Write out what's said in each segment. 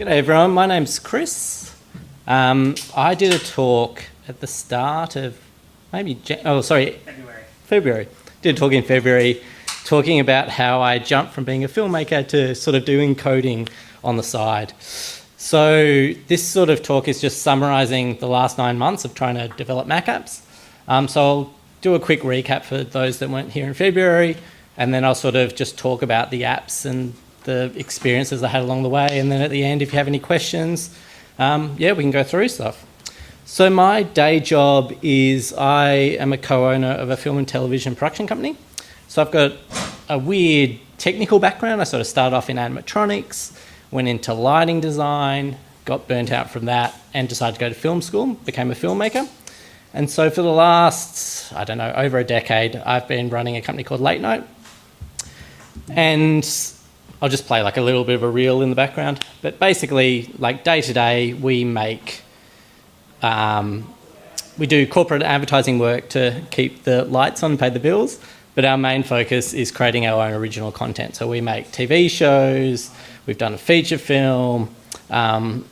everyone, my name's Chris. I did a talk at the start of February. Did a talk in February talking about how I jumped from being a filmmaker to sort of doing coding on the side. So this sort of talk is just summarising the last 9 months of trying to develop Mac apps. So I'll do a quick recap for those that weren't here in February, and then I'll sort of just talk about the apps and the experiences I had along the way, and then at the end, if you have any questions, we can go through stuff. So my day job is I am a co-owner of a film and television production company. So I've got a weird technical background. I sort of started off in animatronics, went into lighting design, got burnt out from that, and decided to go to film school, became a filmmaker. And so for the last, over a decade, I've been running a company called Late Night. And I'll just play like a little bit of a reel in the background. But basically, like day to day, we do corporate advertising work to keep the lights on and pay the bills. But our main focus is creating our own original content. So we make TV shows, we've done a feature film. Over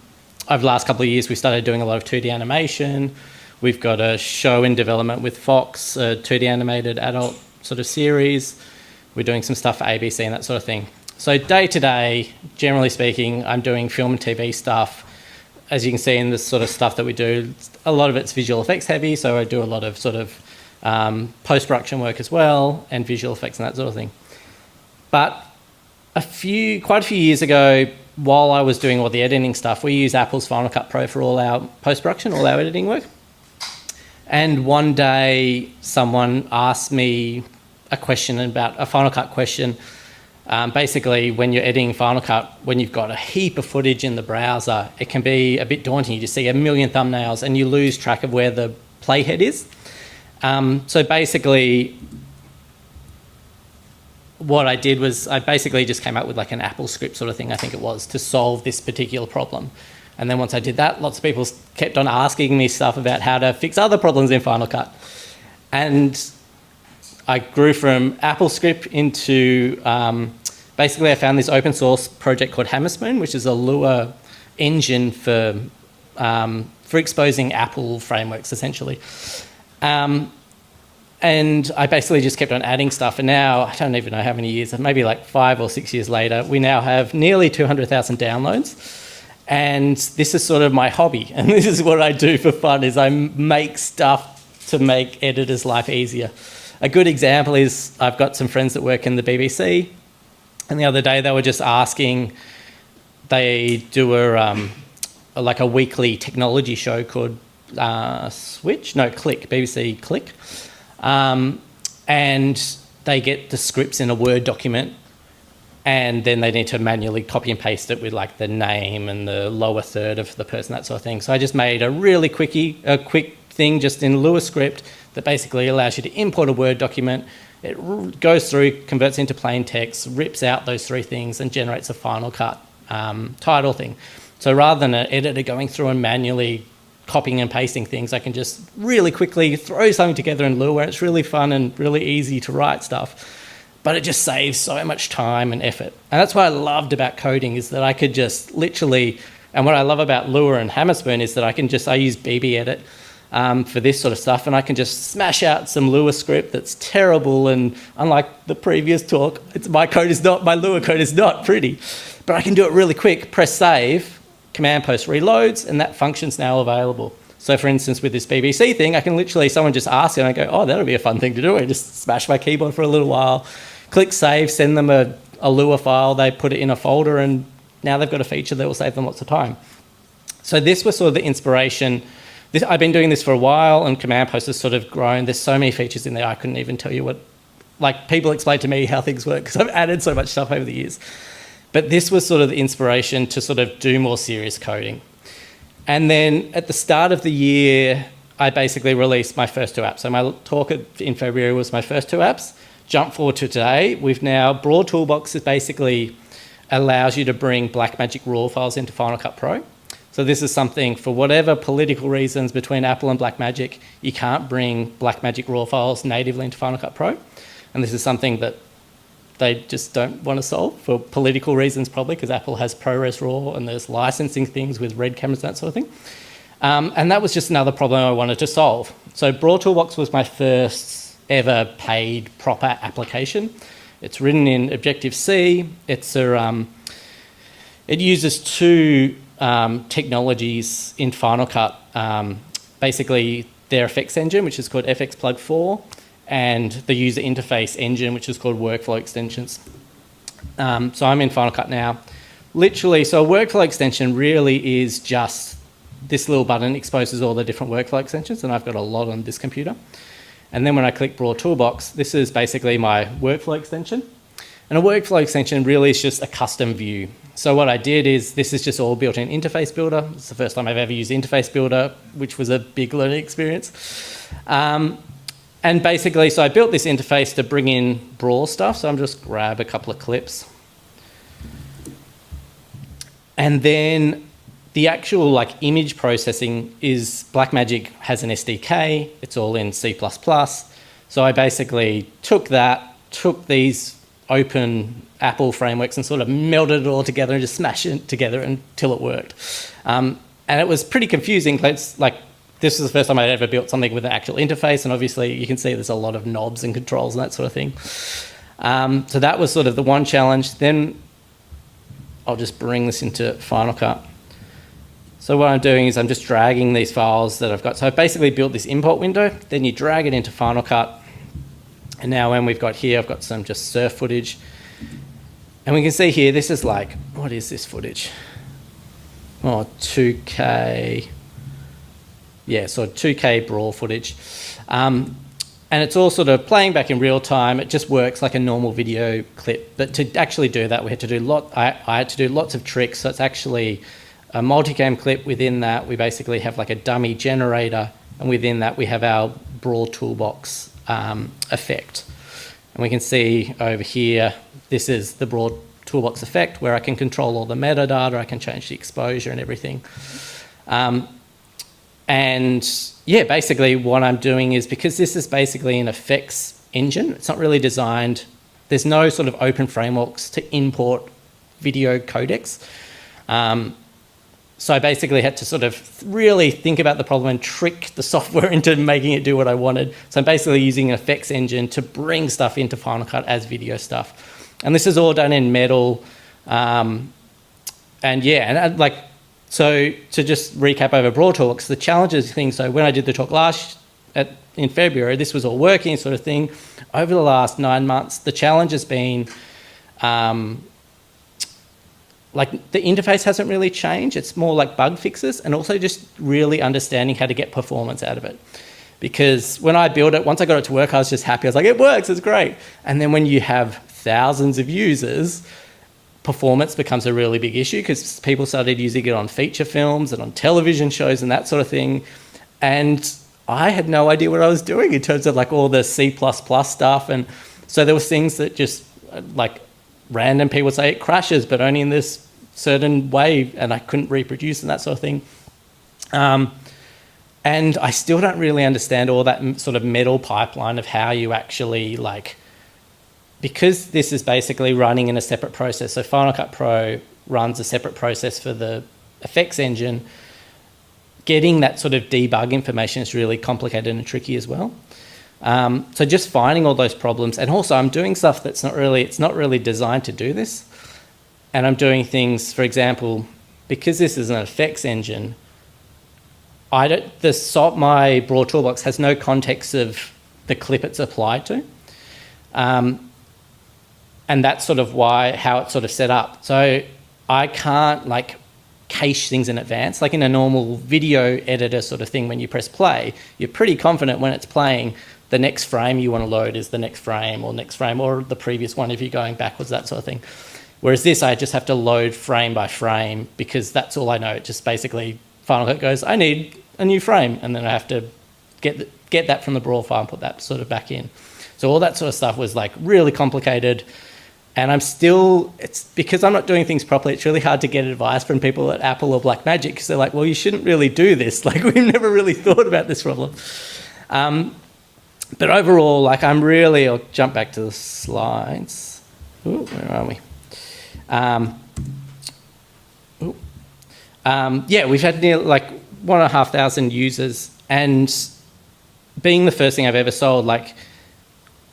the last couple of years, we started doing a lot of 2D animation. We've got a show in development with Fox, a 2D animated adult sort of series. We're doing some stuff for ABC and that sort of thing. So day to day, generally speaking, I'm doing film and TV stuff. As you can see in this sort of stuff that we do, a lot of it's visual effects heavy, so I do a lot of sort of post-production work as well, and visual effects and that sort of thing. But quite a few years ago, while I was doing all the editing stuff, we use Apple's Final Cut Pro for all our post-production, all our editing work. And one day, someone asked me a question about a Final Cut question. Basically, when you're editing Final Cut, when you've got a heap of footage in the browser, it can be a bit daunting. You just see a million thumbnails and you lose track of where the playhead is. So basically, what I did was I basically just came up with like an Apple script sort of thing, I think it was, to solve this particular problem. And then once I did that, lots of people kept on asking me stuff about how to fix other problems in Final Cut. And I grew from AppleScript into, basically I found this open source project called Hammerspoon, which is a Lua engine for exposing Apple frameworks, essentially. And I basically just kept on adding stuff. And now, I don't even know how many years, maybe like 5 or 6 years later, we now have nearly 200,000 downloads. And this is sort of my hobby. And this is what I do for fun, is I make stuff to make editors' life easier. A good example is I've got some friends that work in the BBC, and the other day they were just asking, they do a weekly technology show called Click, BBC Click, and they get the scripts in a Word document, and then they need to manually copy and paste it with like the name and the lower third of the person, that sort of thing. So I just made a really quick thing just in Lua script that basically allows you to import a Word document. It goes through, converts into plain text, rips out those 3 things and generates a Final Cut title thing. So rather than an editor going through and manually copying and pasting things, I can just really quickly throw something together in Lua, and it's really fun and really easy to write stuff. But it just saves so much time and effort. And that's what I loved about coding, is that I could just literally, and what I love about Lua and Hammerspoon is that I use BB Edit for this sort of stuff, and I can just smash out some Lua script that's terrible, and unlike the previous talk, my Lua code is not pretty, but I can do it really quick, press save, Command Post reloads, and that function's now available. So for instance, with this BBC thing, I can literally, someone just asks, and I go, oh, that'll be a fun thing to do. I just smash my keyboard for a little while, click save, send them a Lua file, they put it in a folder, and now they've got a feature that will save them lots of time. So this was sort of the inspiration. I've been doing this for a while, and Command Post has sort of grown. There's so many features in there, I couldn't even tell you what, like people explain to me how things work because I've added so much stuff over the years. But this was sort of the inspiration to sort of do more serious coding. And then at the start of the year, I basically released my first 2 apps. So my talk in February was my first 2 apps. Jump forward to today, BRAW Toolbox is basically allows you to bring Blackmagic RAW files into Final Cut Pro. So this is something, for whatever political reasons between Apple and Blackmagic, you can't bring Blackmagic RAW files natively into Final Cut Pro. And this is something that they just don't want to solve for political reasons, probably because Apple has ProRes RAW and there's licensing things with red cameras, that sort of thing. And that was just another problem I wanted to solve. So BRAW Toolbox was my first ever paid proper application. It's written in Objective-C. It's it uses two technologies in Final Cut. Basically, their FX engine, which is called FX Plug 4, and the user interface engine, which is called Workflow Extensions. So I'm in Final Cut now. Literally, so a workflow extension really is just this little button exposes all the different workflow extensions, and I've got a lot on this computer. And then when I click BRAW Toolbox, this is basically my workflow extension. And a workflow extension really is just a custom view. So what I did is, this is just all built in Interface Builder. It's the first time I've ever used Interface Builder, which was a big learning experience. And basically, so I built this interface to bring in BRAW stuff. So I'm just grab a couple of clips. And then the actual like image processing is, Blackmagic has an SDK. It's all in C++. So I basically took these open Apple frameworks and sort of melded it all together and just smashed it together until it worked. And it was pretty confusing. It's like, this was the first time I'd ever built something with an actual interface, and obviously you can see there's a lot of knobs and controls and that sort of thing. So that was sort of the one challenge. Then I'll just bring this into Final Cut. So what I'm doing is I'm just dragging these files that I've got. So I've basically built this import window, then you drag it into Final Cut. And now when we've got here, I've got some just surf footage. And we can see here, this is like, what is this footage? Oh, 2K. Yeah, so 2K BRAW footage. And it's all sort of playing back in real time. It just works like a normal video clip. But to actually do that, we had to do I had to do lots of tricks. So it's actually a multicam clip. Within that, we basically have like a dummy generator. And within that, we have our BRAW Toolbox effect. And we can see over here, this is the BRAW Toolbox effect, where I can control all the metadata, I can change the exposure and everything. And yeah, basically what I'm doing is, because this is basically an effects engine, it's not really designed, there's no sort of open frameworks to import video codecs. So I basically had to sort of really think about the problem and trick the software into making it do what I wanted. So I'm basically using an effects engine to bring stuff into Final Cut as video stuff. And this is all done in Metal. And yeah, and like, so to just recap over BRAW Talks, the challenges thing, so when I did the talk in February, this was all working sort of thing. Over the last 9 months, the challenge has been, like the interface hasn't really changed. It's more like bug fixes, and also just really understanding how to get performance out of it. Because when I built it, once I got it to work, I was just happy. I was like, it works, it's great. And then when you have thousands of users, performance becomes a really big issue, because people started using it on feature films and on television shows and that sort of thing. And I had no idea what I was doing in terms of like all the C++ stuff. And so there was things that just like random people would say it crashes, but only in this certain way, and I couldn't reproduce and that sort of thing. And I still don't really understand all that sort of metal pipeline of how you actually like, because this is basically running in a separate process. So Final Cut Pro runs a separate process for the effects engine. Getting that sort of debug information is really complicated and tricky as well. So just finding all those problems, and also I'm doing stuff that's not really designed to do this. And I'm doing things, for example, because this is an effects engine, my BRAW Toolbox has no context of the clip it's applied to. And that's sort of how it's sort of set up. So I can't like cache things in advance. Like in a normal video editor sort of thing, when you press play, you're pretty confident when it's playing, the next frame you want to load is the next frame or the previous one if you're going backwards, that sort of thing. Whereas this, I just have to load frame by frame, because that's all I know. It just basically, Final Cut goes, I need a new frame, and then I have to get that from the BRAW file and put that sort of back in. So all that sort of stuff was like really complicated. And it's because I'm not doing things properly, it's really hard to get advice from people at Apple or Blackmagic, because they're like, well, you shouldn't really do this. Like, we've never really thought about this problem. But overall, like I'll jump back to the slides. where are we? Yeah, we've had nearly like 1,500 users, and being the first thing I've ever sold, like,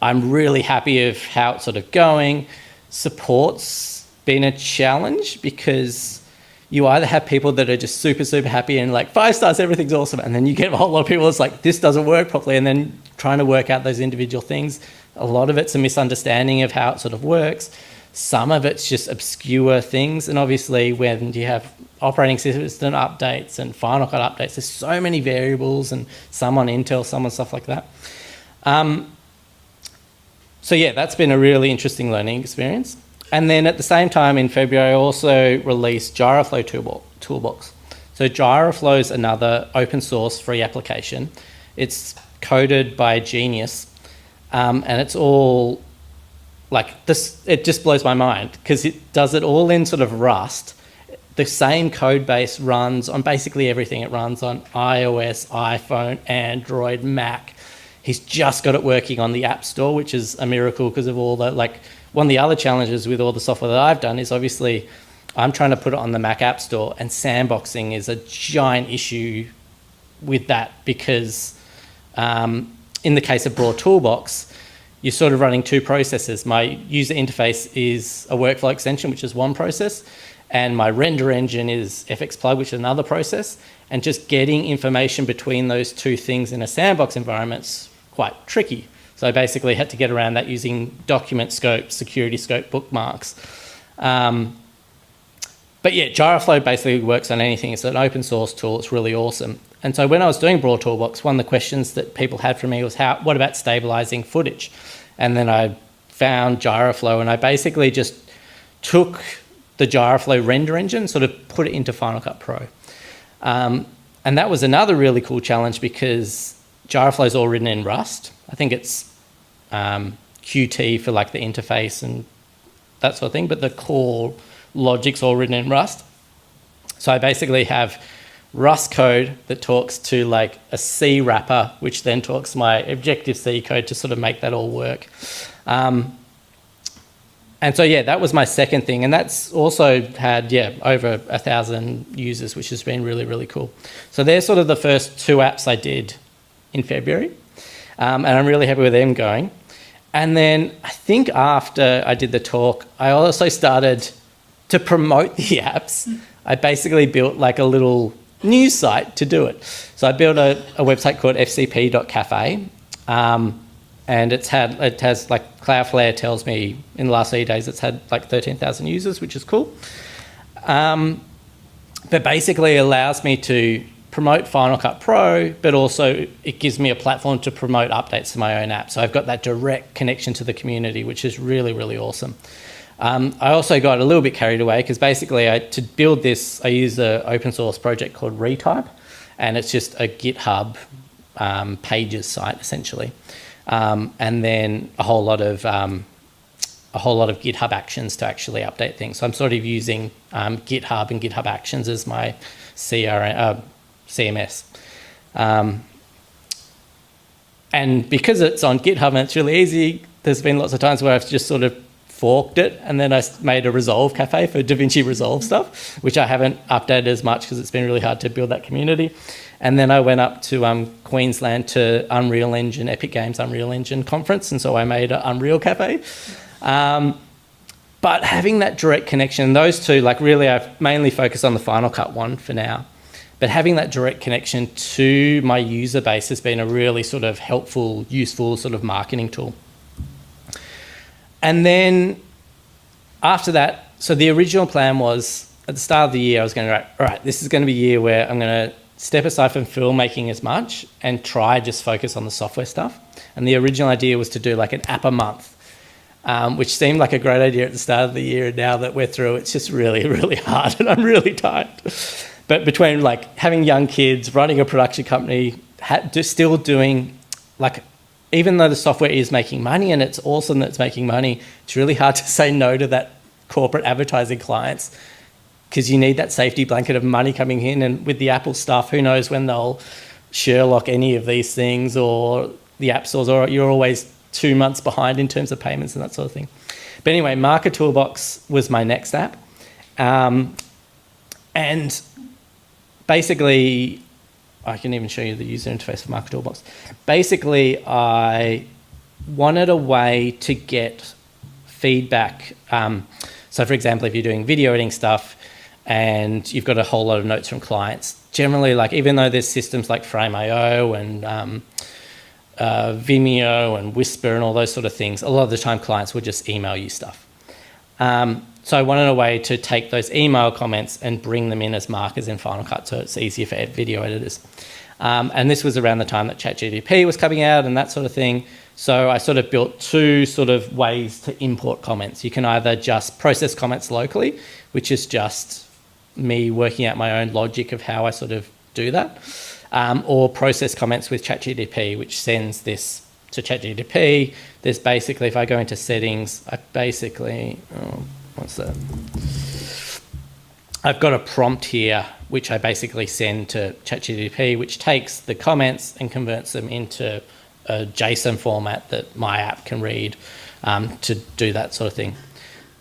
I'm really happy of how it's sort of going. Support's been a challenge because you either have people that are just super, super happy and like 5 stars, everything's awesome. And then you get a whole lot of people that's like, this doesn't work properly. And then trying to work out those individual things. A lot of it's a misunderstanding of how it sort of works. Some of it's just obscure things. And obviously when you have operating system updates and Final Cut updates, there's so many variables, and some on Intel, some on stuff like that. So yeah, that's been a really interesting learning experience. And then at the same time in February, I also released Gyroflow Toolbox. So Gyroflow is another open source free application. It's coded by a genius, and it's all like this. It just blows my mind because it does it all in sort of Rust. The same code base runs on basically everything. It runs on iOS, iPhone, Android, Mac. He's just got it working on the App Store, which is a miracle because of all the, like, one of the other challenges with all the software that I've done is obviously I'm trying to put it on the Mac App Store, and sandboxing is a giant issue with that because in the case of BRAW Toolbox, you're sort of running 2 processes. My user interface is a workflow extension, which is one process, and my render engine is FXplug, which is another process, and just getting information between those 2 things in a sandbox environment's quite tricky. So I basically had to get around that using document scope, security scope, bookmarks. But yeah, Gyroflow basically works on anything. It's an open source tool. It's really awesome. And so when I was doing BRAW Toolbox, one of the questions that people had for me was, what about stabilizing footage? And then I found Gyroflow, and I basically just took the Gyroflow render engine, sort of put it into Final Cut Pro. And that was another really cool challenge because Gyroflow is all written in Rust. I think it's Qt for like the interface and that sort of thing, but the core logic's all written in Rust. So I basically have Rust code that talks to like a C wrapper, which then talks to my Objective-C code to sort of make that all work. And so, yeah, that was my second thing. And that's also had, over 1,000 users, which has been really, really cool. So they're sort of the first 2 apps I did in February. And I'm really happy with them going. And then I think after I did the talk, I also started to promote the apps. I basically built like a little news site to do it. So I built a website called fcp.cafe. And it has like Cloudflare tells me in the last 8 days it's had like 13,000 users, which is cool. But basically allows me to promote Final Cut Pro, but also it gives me a platform to promote updates to my own app. So I've got that direct connection to the community, which is really, really awesome. I also got a little bit carried away because basically to build this, I use an open source project called Retype, and it's just a GitHub pages site essentially. And then a whole lot of GitHub Actions to actually update things. So I'm sort of using GitHub and GitHub Actions as my CMS. And because it's on GitHub and it's really easy, there's been lots of times where I've just sort of forked it, and then I made a Resolve Cafe for DaVinci Resolve stuff, which I haven't updated as much because it's been really hard to build that community. And then I went up to Queensland to Unreal Engine, Epic Games Unreal Engine conference, and so I made an Unreal Cafe. But having that direct connection, those 2, like really I've mainly focused on the Final Cut one for now, but having that direct connection to my user base has been a really sort of helpful, useful sort of marketing tool. And then after that, so the original plan was at the start of the year, I was going to all right, this is going to be a year where I'm going to step aside from filmmaking as much and try just focus on the software stuff. And the original idea was to do like an app a month, which seemed like a great idea at the start of the year. And now that we're through, it's just really, really hard and I'm really tired. But between like having young kids, running a production company, still doing like, even though the software is making money and it's awesome that it's making money, it's really hard to say no to that corporate advertising clients because you need that safety blanket of money coming in. And with the Apple stuff, who knows when they'll Sherlock any of these things, or the app stores, or you're always 2 months behind in terms of payments and that sort of thing. But anyway, Marker Toolbox was my next app. And basically, I can even show you the user interface for Marker Toolbox. Basically, I wanted a way to get feedback. So for example, if you're doing video editing stuff and you've got a whole lot of notes from clients, generally, like even though there's systems like Frame.io and Vimeo and Whisper and all those sort of things, a lot of the time clients would just email you stuff. So I wanted a way to take those email comments and bring them in as markers in Final Cut so it's easier for video editors. And this was around the time that ChatGPT was coming out and that sort of thing. So I sort of built two sort of ways to import comments. You can either just process comments locally, which is just me working out my own logic of how I sort of do that, or process comments with ChatGPT, which sends this to ChatGPT. There's basically, if I go into settings, I basically, what's that? I've got a prompt here, which I basically send to ChatGPT, which takes the comments and converts them into a JSON format that my app can read to do that sort of thing.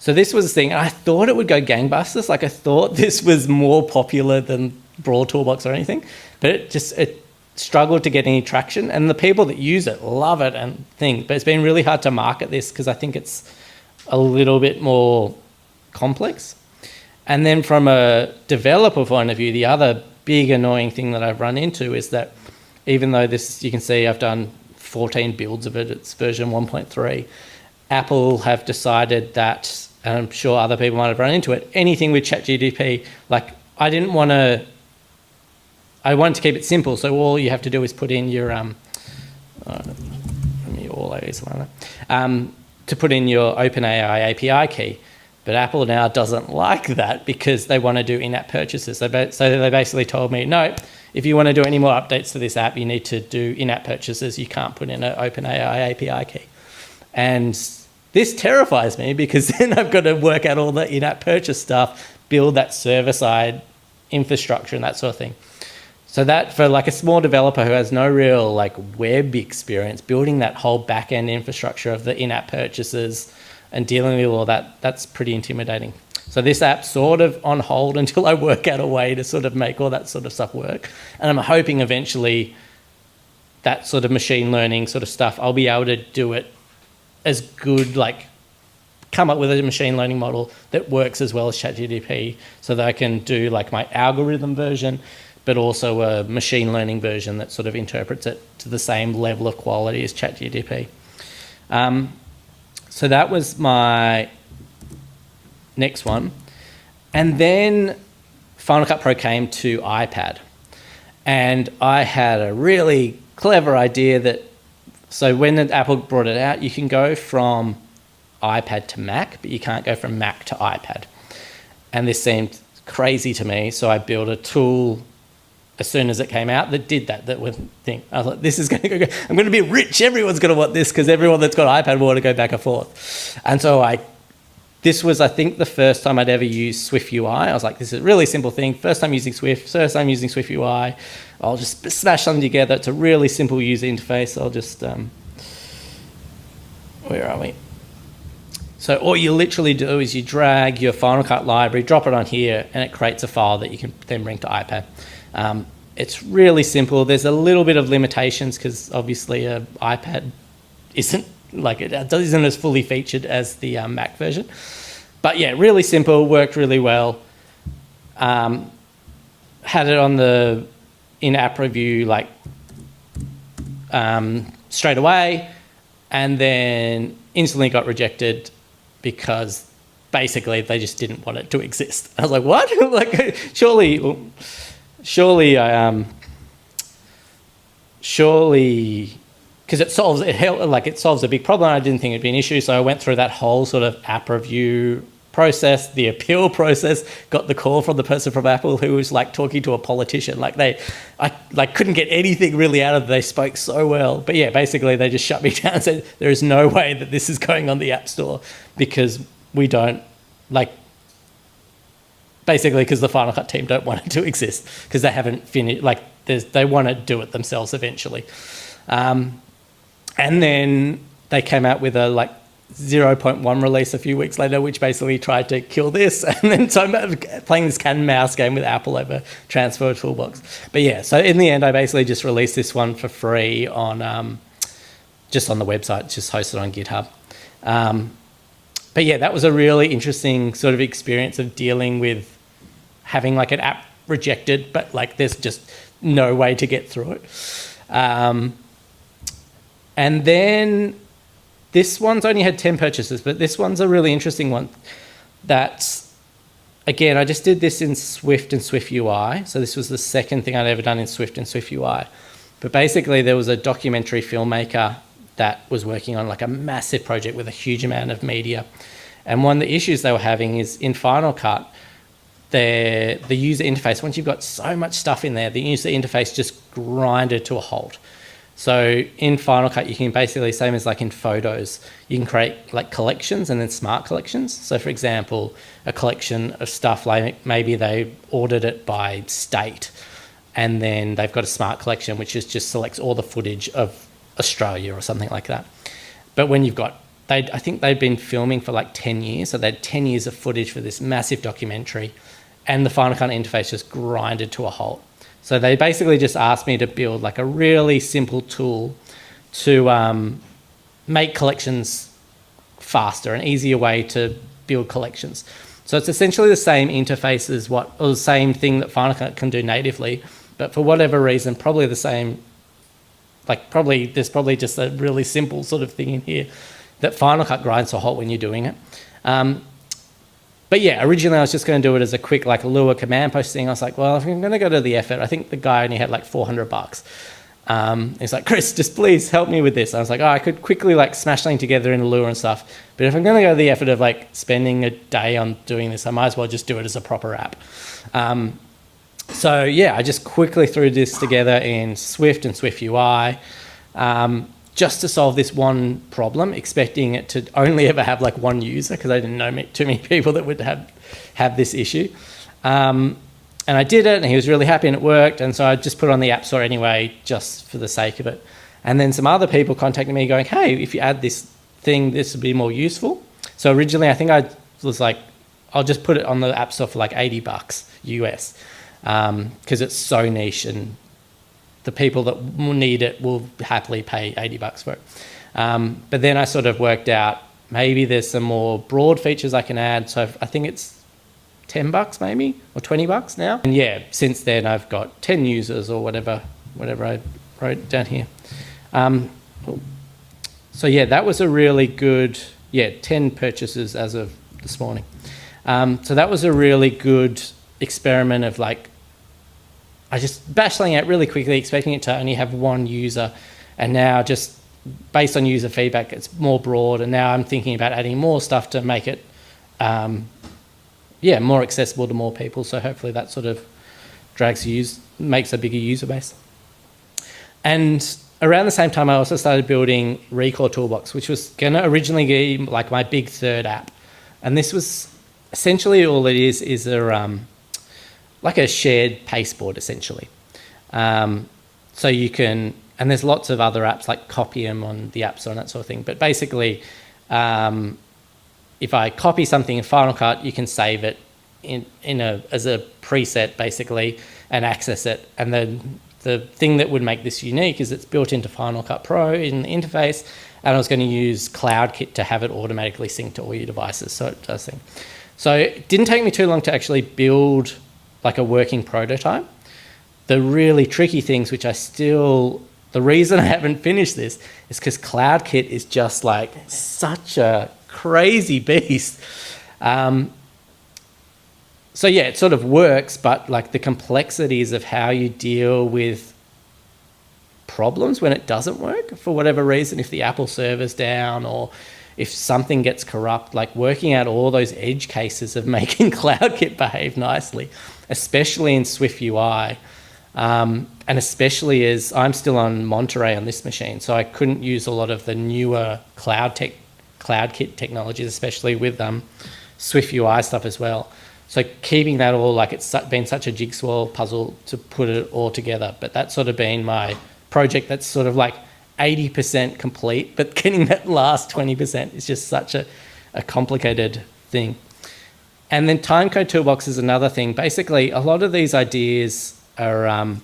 So this was the thing. I thought it would go gangbusters. Like I thought this was more popular than BRAW Toolbox or anything, but it struggled to get any traction. And the people that use it love it and think, but it's been really hard to market this because I think it's a little bit more complex. And then from a developer point of view, the other big annoying thing that I've run into is that even though this, you can see I've done 14 builds of it, it's version 1.3, Apple have decided that, and I'm sure other people might have run into it, anything with ChatGPT, like I wanted to keep it simple, so all you have to do is put in your, to put in your OpenAI API key. But Apple now doesn't like that because they want to do in-app purchases. So they basically told me, no, if you want to do any more updates to this app, you need to do in-app purchases. You can't put in an OpenAI API key. And this terrifies me because then I've got to work out all the in-app purchase stuff, build that server-side infrastructure and that sort of thing. So that for like a small developer who has no real like web experience, building that whole back-end infrastructure of the in-app purchases and dealing with all that, that's pretty intimidating. So this app's sort of on hold until I work out a way to sort of make all that sort of stuff work. And I'm hoping eventually that sort of machine learning sort of stuff, I'll be able to do it as good, like come up with a machine learning model that works as well as ChatGPT so that I can do like my algorithm version, but also a machine learning version that sort of interprets it to the same level of quality as ChatGPT. So that was my next one. And then Final Cut Pro came to iPad. And I had a really clever idea that, so when Apple brought it out, you can go from iPad to Mac, but you can't go from Mac to iPad. And this seemed crazy to me, so I built a tool as soon as it came out that did that would think, I was like, this is going to go, I'm going to be rich, everyone's going to want this because everyone that's got an iPad will want to go back and forth. And so this was, I think, the first time I'd ever used Swift UI. I was like, this is a really simple thing. First time using Swift UI. I'll just smash something together. It's a really simple user interface. I'll just, where are we? So all you literally do is you drag your Final Cut library, drop it on here, and it creates a file that you can then bring to iPad. It's really simple. There's a little bit of limitations because obviously an iPad isn't as fully featured as the Mac version. But yeah, really simple, worked really well. Had it on the in-app review straight away, and then instantly got rejected because basically they just didn't want it to exist. I was like, what? Surely, because it solves a big problem. I didn't think it'd be an issue, so I went through that whole sort of app review process, the appeal process. Got the call from the person from Apple who was like talking to a politician. I couldn't get anything really out of it. They spoke so well, but yeah, basically they just shut me down and said there is no way that this is going on the App Store because we don't basically because the Final Cut team don't want it to exist because they haven't finished, they want to do it themselves eventually. And then they came out with 0.1 release a few weeks later, which basically tried to kill this. And then so I'm playing this cat and mouse game with Apple over Transfer Toolbox. But yeah, so in the end, I basically just released this one for free on just on the website, just hosted on GitHub. But yeah, that was a really interesting sort of experience of dealing with having like an app rejected, but like there's just no way to get through it. And then this one's only had 10 purchases, but this one's a really interesting one. That's, again, I just did this in Swift and Swift UI. So this was the second thing I'd ever done in Swift and Swift UI. But basically there was a documentary filmmaker that was working on like a massive project with a huge amount of media. And one of the issues they were having is in Final Cut, the user interface, once you've got so much stuff in there, the user interface just grinded to a halt. So in Final Cut, you can basically, same as like in Photos, you can create like collections and then smart collections. So for example, a collection of stuff, like maybe they ordered it by state, and then they've got a smart collection, which is just selects all the footage of Australia or something like that. But when you've got, I think they'd been filming for like 10 years, so they had 10 years of footage for this massive documentary, and the Final Cut interface just grinded to a halt. So they basically just asked me to build like a really simple tool to make collections faster, an easier way to build collections. So it's essentially the same interface as or the same thing that Final Cut can do natively, but for whatever reason, probably the same, there's probably just a really simple sort of thing in here that Final Cut grinds to a halt when you're doing it. But yeah, originally I was just going to do it as a quick like Lua command post thing. I was like, well, if I'm going to go to the effort, I think the guy only had like $400. He's like, Chris, just please help me with this. I was like, oh, I could quickly like smash something together in Lua and stuff. But if I'm going to go to the effort of like spending a day on doing this, I might as well just do it as a proper app. So yeah, I just quickly threw this together in Swift and Swift UI. Just to solve this one problem, expecting it to only ever have like one user, because I didn't know too many people that would have this issue. And I did it, and he was really happy, and it worked. And so I just put it on the App Store anyway, just for the sake of it. And then some other people contacted me going, hey, if you add this thing, this would be more useful. So originally, I think I was like, I'll just put it on the App Store for like $80 US, because it's so niche, and the people that will need it will happily pay $80 for it. But then I sort of worked out maybe there's some more broad features I can add. So I think it's $10 maybe, or $20 now. And yeah, since then I've got 10 users or whatever I wrote down here. So yeah, that was a really good, 10 purchases as of this morning. So that was a really good experiment of like, I just bashed something out really quickly, expecting it to only have one user, and now just based on user feedback, it's more broad, and now I'm thinking about adding more stuff to make it, more accessible to more people. So hopefully that sort of makes a bigger user base. And around the same time, I also started building Recall Toolbox, which was going to originally be like my big third app, and this was essentially all it is like a shared pasteboard, essentially. So you can, and there's lots of other apps like Copy'em on the App Store and that sort of thing. But basically, if I copy something in Final Cut, you can save it as a preset, basically, and access it. And then the thing that would make this unique is it's built into Final Cut Pro in the interface, and I was going to use CloudKit to have it automatically sync to all your devices, so it does things. So it didn't take me too long to actually build like a working prototype. The really tricky things, which the reason I haven't finished this is because CloudKit is just like such a crazy beast. So yeah, it sort of works, but like the complexities of how you deal with problems when it doesn't work for whatever reason, if the Apple server's down or if something gets corrupt, like working out all those edge cases of making CloudKit behave nicely, especially in Swift UI, and especially as I'm still on Monterey on this machine, so I couldn't use a lot of the newer CloudKit technologies, especially with Swift UI stuff as well. So keeping that all, like it's been such a jigsaw puzzle to put it all together, but that's sort of been my project that's sort of like 80% complete, but getting that last 20% is just such a complicated thing. And then Timecode Toolbox is another thing. Basically, a lot of these ideas are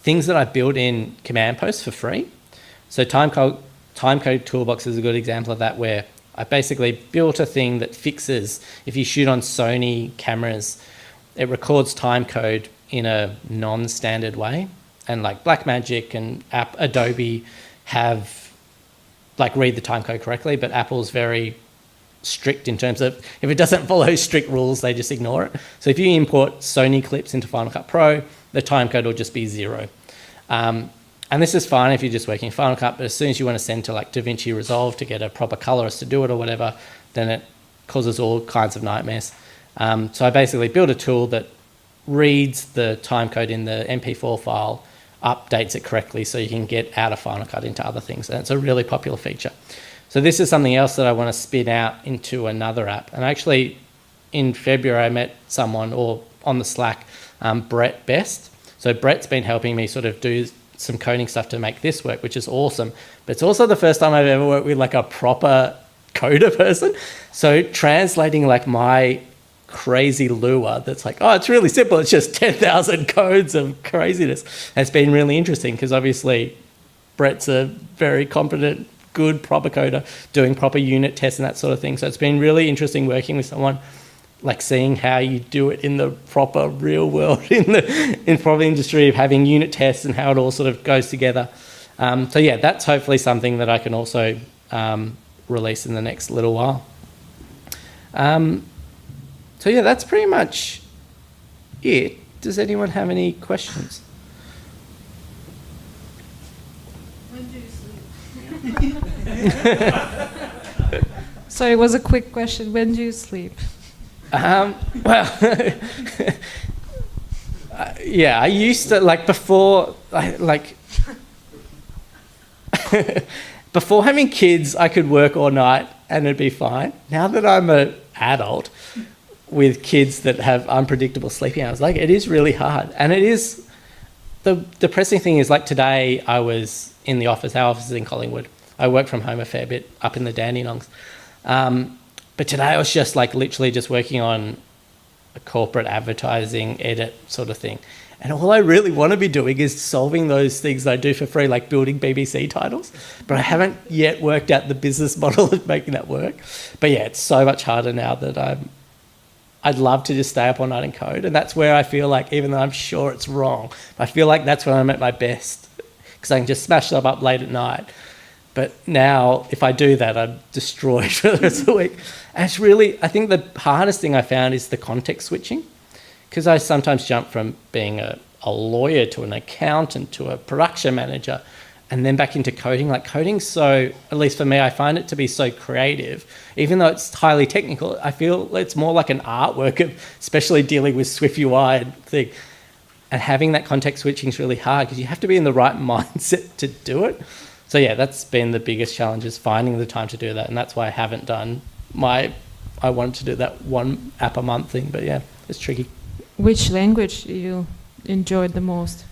things that I built in Command Post for free. So Timecode Toolbox is a good example of that, where I basically built a thing that fixes, if you shoot on Sony cameras, it records timecode in a non-standard way. And like Blackmagic and Adobe have read the timecode correctly, but Apple's very strict in terms of if it doesn't follow strict rules, they just ignore it. So if you import Sony clips into Final Cut Pro, the timecode will just be 0. And this is fine if you're just working in Final Cut, but as soon as you want to send to DaVinci Resolve to get a proper colorist to do it or whatever, then it causes all kinds of nightmares. So I basically built a tool that reads the timecode in the MP4 file, updates it correctly so you can get out of Final Cut into other things. And it's a really popular feature. So this is something else that I want to spin out into another app. And actually, in February, I met someone, or on the Slack, Brett Best. So Brett's been helping me sort of do some coding stuff to make this work, which is awesome. But it's also the first time I've ever worked with a proper coder person. So translating my crazy Lua that's it's really simple, it's just 10,000 codes of craziness, has been really interesting, because obviously Brett's a very competent, good, proper coder doing proper unit tests and that sort of thing. So it's been really interesting working with someone, seeing how you do it in the proper real world, in proper industry, of having unit tests and how it all sort of goes together. So yeah, that's hopefully something that I can also release in the next little while. So yeah, that's pretty much it. Does anyone have any questions? When do you sleep? So it was a quick question. When do you sleep? Well, yeah, I used to, before, before having kids, I could work all night and it'd be fine. Now that I'm an adult with kids that have unpredictable sleeping hours, it is really hard. And it is, the depressing thing is, today I was in the office. Our office is in Collingwood. I work from home a fair bit up in the Dandenongs. But today I was just literally just working on a corporate advertising edit sort of thing. And all I really want to be doing is solving those things that I do for free, like building BBC titles. But I haven't yet worked out the business model of making that work. But yeah, it's so much harder now that I'd love to just stay up all night and code. And that's where I feel even though I'm sure it's wrong, I feel that's when I'm at my best, because I can just smash stuff up late at night. But now, if I do that, I'm destroyed for the rest of the week. And it's really, I think the hardest thing I found is the context switching, because I sometimes jump from being a lawyer to an accountant to a production manager and then back into coding. Coding's so, at least for me, I find it to be so creative. Even though it's highly technical, I feel it's more like an artwork, especially dealing with Swift UI and thing. And having that context switching is really hard, because you have to be in the right mindset to do it. So yeah, that's been the biggest challenge, is finding the time to do that. And that's why I haven't done I wanted to do that one app a month thing, but yeah, it's tricky. Which language you enjoyed the most?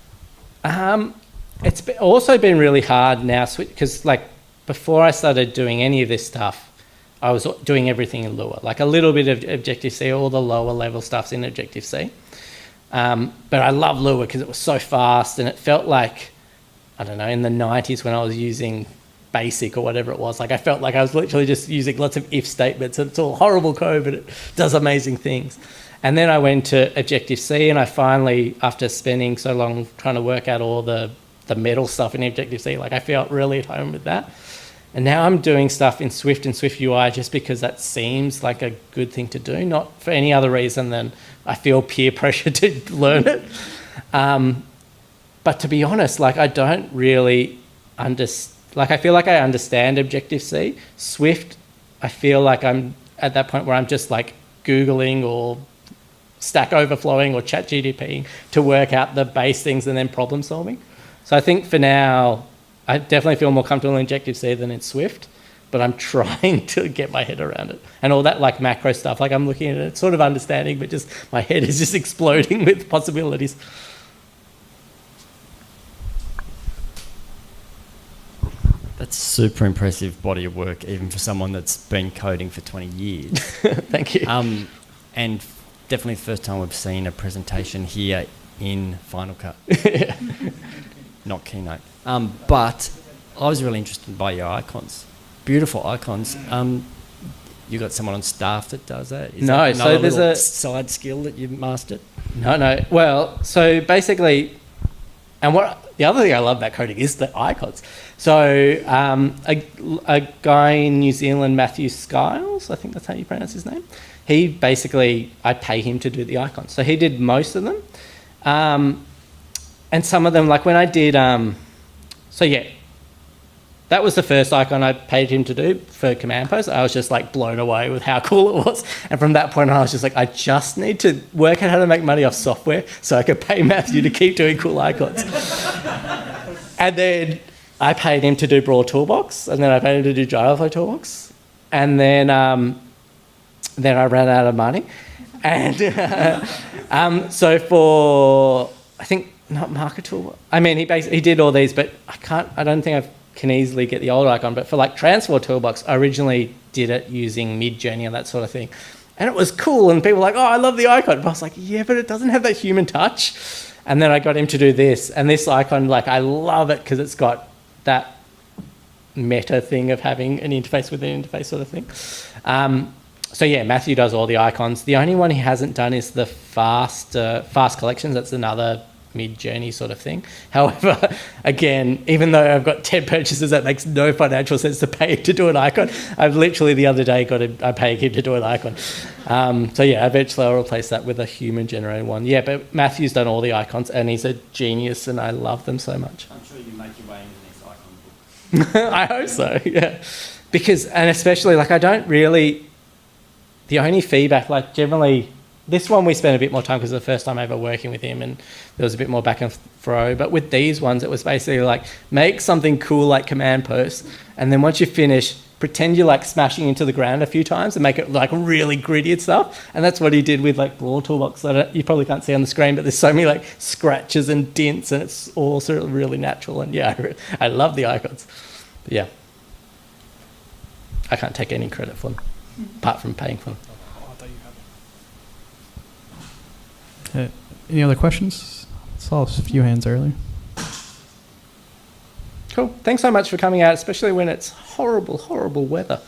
It's also been really hard now, because before I started doing any of this stuff, I was doing everything in Lua, a little bit of Objective-C, all the lower level stuff's in Objective-C. But I love Lua because it was so fast, and it felt I don't know, in the 90s when I was using Basic or whatever it was, I felt I was literally just using lots of if statements, and it's all horrible code, but it does amazing things. And then I went to Objective-C, and I finally, after spending so long trying to work out all the metal stuff in Objective-C, I felt really at home with that. And now I'm doing stuff in Swift and Swift UI just because that seems like a good thing to do, not for any other reason than I feel peer pressure to learn it. But to be honest, I don't really understand. I feel I understand Objective-C. Swift, I feel I'm at that point where I'm just Googling or Stack Overflowing or ChatGPT to work out the base things and then problem solving. So I think for now, I definitely feel more comfortable in Objective-C than in Swift, but I'm trying to get my head around it. And all that macro stuff, I'm looking at it, sort of understanding, but just my head is just exploding with possibilities. That's super impressive body of work, even for someone that's been coding for 20 years. Thank you. And definitely the first time we've seen a presentation here in Final Cut, not Keynote. But I was really interested by your icons. Beautiful icons. You got someone on staff that does that? Is that so there's a side skill that you've mastered? No. Well, so basically, and what the other thing I love about coding is the icons. So a guy in New Zealand, Matthew Skiles, I think that's how you pronounce his name. He basically, I pay him to do the icons. So he did most of them. And some of them, like when I did, that was the first icon I paid him to do for Command Post. I was just like blown away with how cool it was. And from that point on, I was just like, I just need to work out how to make money off software so I could pay Matthew to keep doing cool icons. And then I paid him to do BRAW Toolbox, and then I paid him to do Gyroflow Toolbox. And then I ran out of money. And so for, I think, not Marker Toolbox. I mean, he did all these, but I don't think I can easily get the old icon. But for like Transfer Toolbox, I originally did it using Mid-Journey and that sort of thing. And it was cool, and people were like, oh, I love the icon. But I was like, yeah, but it doesn't have that human touch. And then I got him to do this. And this icon, like, I love it because it's got that meta thing of having an interface with an interface sort of thing. So yeah, Matthew does all the icons. The only one he hasn't done is the fast collections. That's another Mid-Journey sort of thing. However, again, even though I've got 10 purchases, that makes no financial sense to pay him to do an icon. I've literally the other day I paid him to do an icon. So yeah, eventually I'll replace that with a human-generated one. Yeah, but Matthew's done all the icons, and he's a genius, and I love them so much. I'm sure you make your way into the next icon book. I hope so, yeah. Because, and especially, like, I don't really... The only feedback, like, generally... This one we spent a bit more time because it was the first time ever working with him, and there was a bit more back and fro. But with these ones, it was basically like, make something cool like Command Post, and then once you finish, pretend you're like smashing into the ground a few times and make it like really gritty and stuff. And that's what he did with like BRAW Toolbox. You probably can't see on the screen, but there's so many like scratches and dents, and it's all sort of really natural. And yeah, I love the icons. But yeah, I can't take any credit for them, apart from paying for them. Any other questions? Saw a few hands earlier. Cool. Thanks so much for coming out, especially when it's horrible, horrible weather.